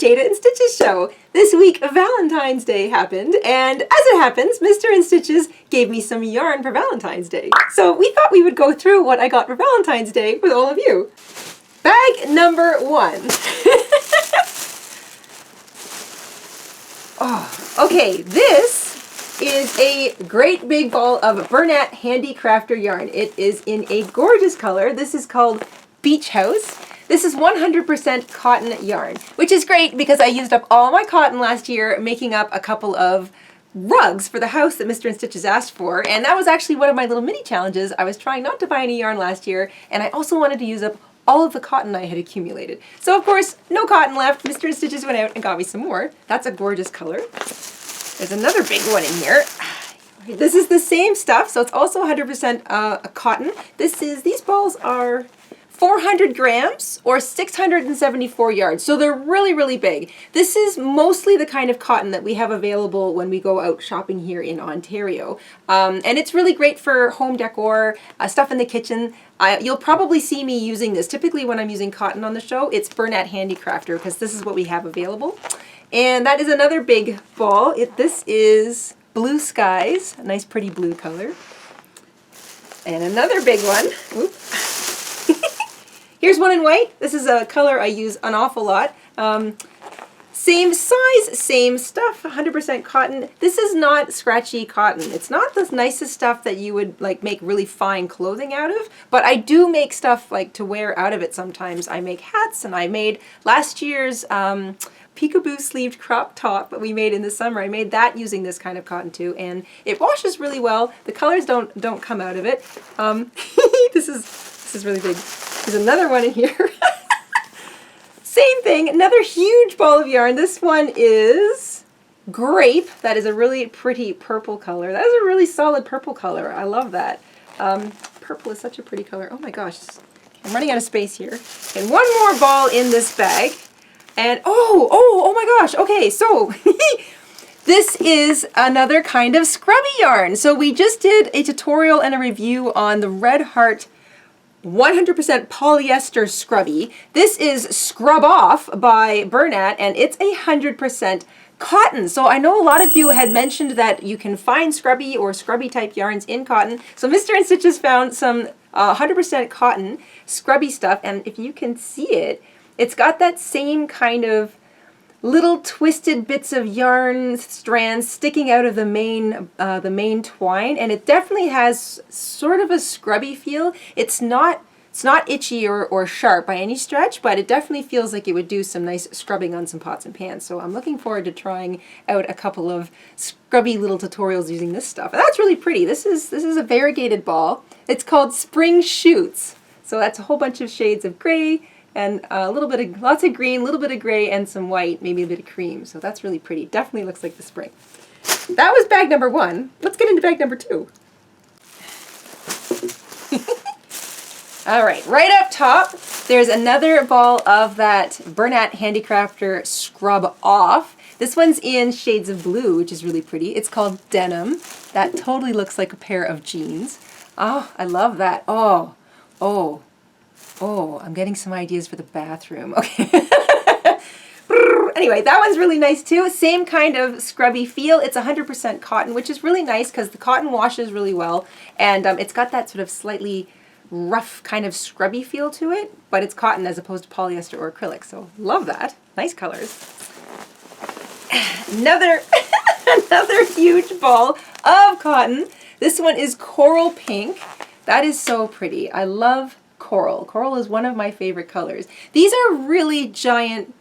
Jayda InStitches show. This week, Valentine's Day happened, and as it happens, Mr. InStitches gave me some yarn for Valentine's Day. So we thought we would go through what I got for Valentine's Day with all of you. Bag number 1. Oh, okay, this is a great big ball of Burnett Handy Crafter yarn. It is in a gorgeous color. This is called Beach House. This is 100% cotton yarn, which is great because I used up all my cotton last year making up a couple of rugs for the house that Mr. InStitches asked for, and that was actually one of my little mini challenges. I was trying not to buy any yarn last year, and I also wanted to use up all of the cotton I had accumulated. So of course, no cotton left. Mr. InStitches went out and got me some more. That's a gorgeous color. There's another big one in here. This is the same stuff, so it's also 100% cotton. These balls are 400 grams or 674 yards. So they're really, really big. This is mostly the kind of cotton that we have available when we go out shopping here in Ontario. And it's really great for home decor, stuff in the kitchen. You'll probably see me using this. Typically when I'm using cotton on the show, it's Burnett Handy Crafter because this is what we have available. And that is another big ball. This is Blue Skies, a nice pretty blue color. And another big one. Oop. Here's one in white. This is a color I use an awful lot. Same size, same stuff, 100% cotton. This is not scratchy cotton. It's not the nicest stuff that you would like make really fine clothing out of, but I do make stuff like to wear out of it sometimes. I make hats, and I made last year's peekaboo sleeved crop top that we made in the summer. I made that using this kind of cotton too, and it washes really well. The colors don't come out of it. This is really big. There's another one in here. Same thing, another huge ball of yarn. This one is Grape. That is a really pretty purple color. That is a really solid purple color. I love that. Purple is such a pretty color. Oh my gosh, I'm running out of space here. And one more ball in this bag. And oh my gosh, okay, so this is another kind of scrubby yarn. So we just did a tutorial and a review on the Red Heart 100% polyester scrubby. This is Scrub Off by Burnett, and it's 100% cotton. So I know a lot of you had mentioned that you can find scrubby or scrubby type yarns in cotton. So Mr. InStitches found some 100% cotton scrubby stuff, and if you can see it, it's got that same kind of little twisted bits of yarn strands sticking out of the main twine, and it definitely has sort of a scrubby feel. It's not itchy or sharp by any stretch, but it definitely feels like it would do some nice scrubbing on some pots and pans. So I'm looking forward to trying out a couple of scrubby little tutorials using this stuff. And that's really pretty. This is a variegated ball. It's called Spring Shoots. So that's a whole bunch of shades of gray, and a little bit of, lots of green, a little bit of gray, and some white, maybe a bit of cream. So that's really pretty. Definitely looks like the spring. That was bag number 1. Let's get into bag number 2. All right, right up top, there's another ball of that Burnett Handy Crafter Scrub Off. This one's in shades of blue, which is really pretty. It's called Denim. That totally looks like a pair of jeans. Oh, I love that. Oh, I'm getting some ideas for the bathroom. Okay. Anyway, that one's really nice too. Same kind of scrubby feel. It's 100% cotton, which is really nice because the cotton washes really well, and it's got that sort of slightly rough kind of scrubby feel to it, but it's cotton as opposed to polyester or acrylic, so love that. Nice colors. Another huge ball of cotton. This one is Coral Pink. That is so pretty. I love coral. Coral is one of my favorite colors. These are really giant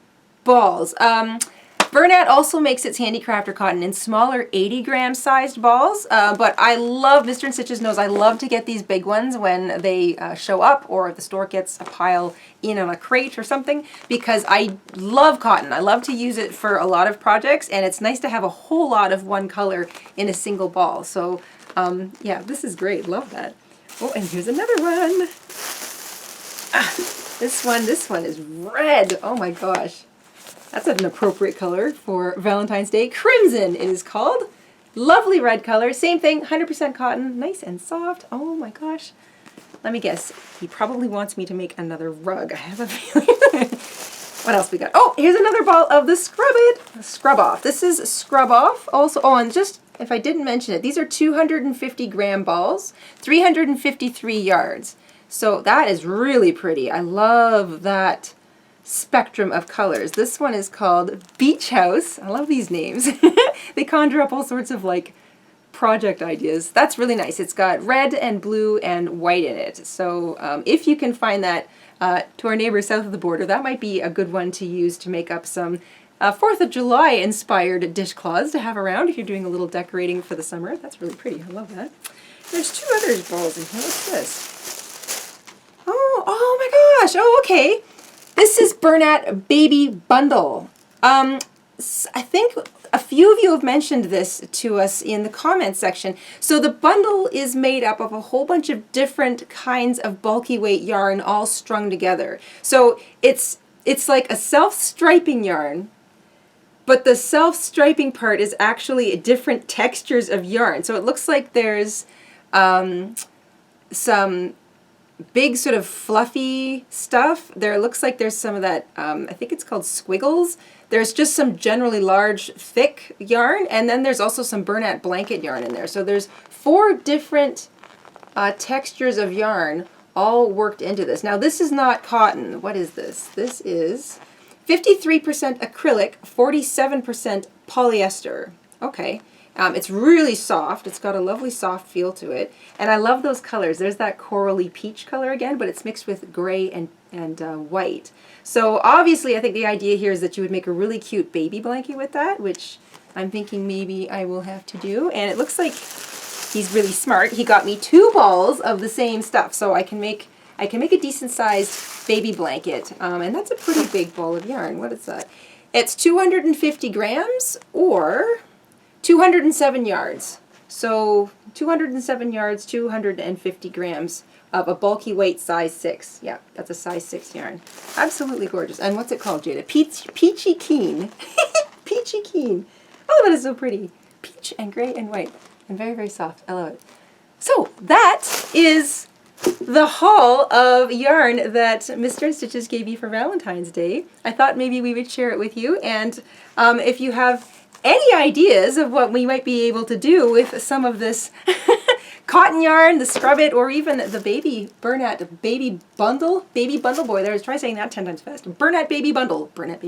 balls. Burnett also makes its handicrafter cotton in smaller 80-gram sized balls, but I love, Mr. InStitches knows I love to get these big ones when they show up, or if the store gets a pile in on a crate or something, because I love cotton. I love to use it for a lot of projects, and it's nice to have a whole lot of one color in a single ball. So yeah, this is great. Love that. Oh, and here's another one. This one is red. Oh my gosh. That's an appropriate color for Valentine's Day. Crimson it is called. Lovely red color. Same thing, 100% cotton. Nice and soft. Oh my gosh. Let me guess. He probably wants me to make another rug. I have a feeling. What else we got? Oh, here's another ball of the Scrub Off. This is Scrub Off also. Oh, and just if I didn't mention it, these are 250 gram balls, 353 yards. So that is really pretty. I love that spectrum of colors. This one is called Beach House. I love these names. They conjure up all sorts of like project ideas. That's really nice. It's got red and blue and white in it. So if you can find that to our neighbors south of the border, that might be a good one to use to make up some 4th of July inspired dishcloths to have around if you're doing a little decorating for the summer. That's really pretty. I love that. There's 2 other balls in here. What's this? Oh my gosh. Oh, okay. This is Burnett Baby Bundle. I think a few of you have mentioned this to us in the comments section. So the bundle is made up of a whole bunch of different kinds of bulky weight yarn all strung together. So it's like a self-striping yarn, but the self-striping part is actually different textures of yarn. So it looks like there's some big sort of fluffy stuff. There looks like there's some of that, I think it's called squiggles. There's just some generally large, thick yarn, and then there's also some Burnett blanket yarn in there. So there's 4 different textures of yarn all worked into this. Now this is not cotton. What is this? This is 53% acrylic, 47% polyester. Okay. It's really soft. It's got a lovely soft feel to it. And I love those colors. There's that corally peach color again, but it's mixed with gray and white. So obviously I think the idea here is that you would make a really cute baby blanket with that, which I'm thinking maybe I will have to do. And it looks like he's really smart. He got me 2 balls of the same stuff, so I can make a decent sized baby blanket. And that's a pretty big ball of yarn. What is that? It's 250 grams or 207 yards. So 207 yards, 250 grams of a bulky weight size 6. Yeah, that's a size 6 yarn. Absolutely gorgeous. And what's it called, Jayda? Peachy Keen. Peachy Keen. Oh, that is so pretty. Peach and gray and white. And very, very soft. I love it. So that is the haul of yarn that Mr. InStitches gave you for Valentine's Day. I thought maybe we would share it with you. And if you have any ideas of what we might be able to do with some of this cotton yarn, the Scrub It, or even the baby Burnett Baby Bundle boy. There, try saying that 10 times fast. Burnett Baby Bundle. Let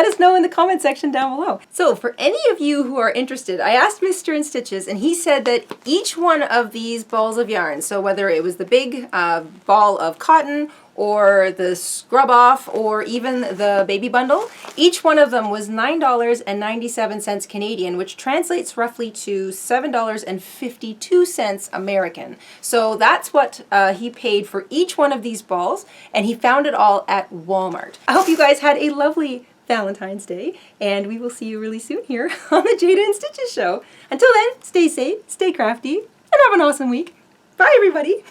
us know in the comment section down below. So for any of you who are interested, I asked Mr. InStitches, and he said that each one of these balls of yarn, so whether it was the big ball of cotton or the Scrub Off, or even the baby bundle, each one of them was $9.97 Canadian, which translates roughly to $7.52 American. So that's what he paid for each one of these balls, and he found it all at Walmart. I hope you guys had a lovely Valentine's Day, and we will see you really soon here on the Jayda InStitches show. Until then, stay safe, stay crafty, and have an awesome week. Bye, everybody!